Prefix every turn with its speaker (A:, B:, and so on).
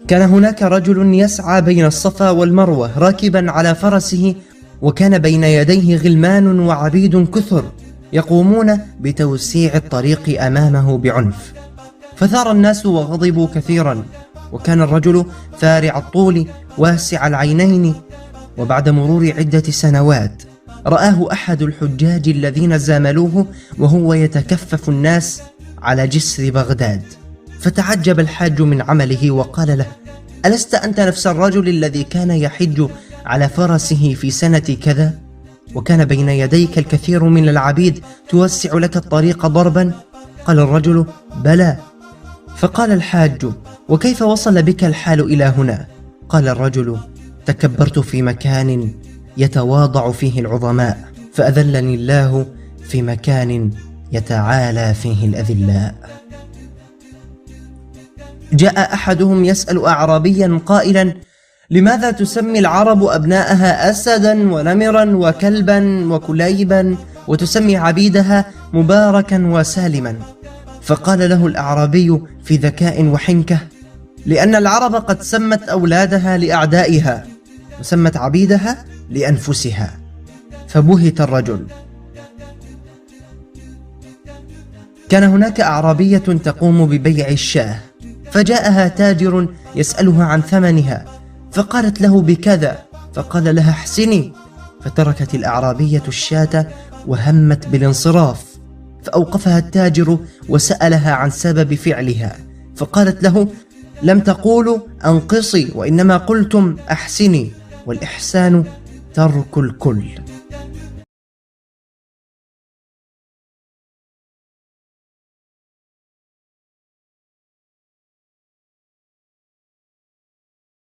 A: كان هناك رجل يسعى بين الصفا والمروة راكبا على فرسه، وكان بين يديه غلمان وعبيد كثر يقومون بتوسيع الطريق أمامه بعنف، فثار الناس وغضبوا كثيرا. وكان الرجل فارع الطول واسع العينين، وبعد مرور عدة سنوات رآه أحد الحجاج الذين زاملوه وهو يتكفف الناس على جسر بغداد، فتعجب الحاج من عمله وقال له: ألست أنت نفس الرجل الذي كان يحج على فرسه في سنة كذا، وكان بين يديك الكثير من العبيد توسع لك الطريق ضربا؟ قال الرجل: بلى. فقال الحاج: وكيف وصل بك الحال إلى هنا؟ قال الرجل: تكبرت في مكان يتواضع فيه العظماء، فأذلني الله في مكان يتعالى فيه الأذلاء. جاء أحدهم يسأل أعرابيا قائلا: لماذا تسمي العرب أبناءها أسدا ونمرا وكلبا وكليبا، وتسمي عبيدها مباركا وسالما؟ فقال له الأعرابي في ذكاء وحنكة: لأن العرب قد سمت أولادها لأعدائها، وسمت عبيدها لأنفسها. فبهت الرجل. كان هناك أعرابية تقوم ببيع الشاة، فجاءها تاجر يسألها عن ثمنها، فقالت له بكذا، فقال لها: احسني. فتركت الأعرابية الشاة وهمت بالانصراف، فأوقفها التاجر وسألها عن سبب فعلها، فقالت له: لم تقولوا أنقصي، وإنما قلتم أحسني، والإحسان ترك الكل.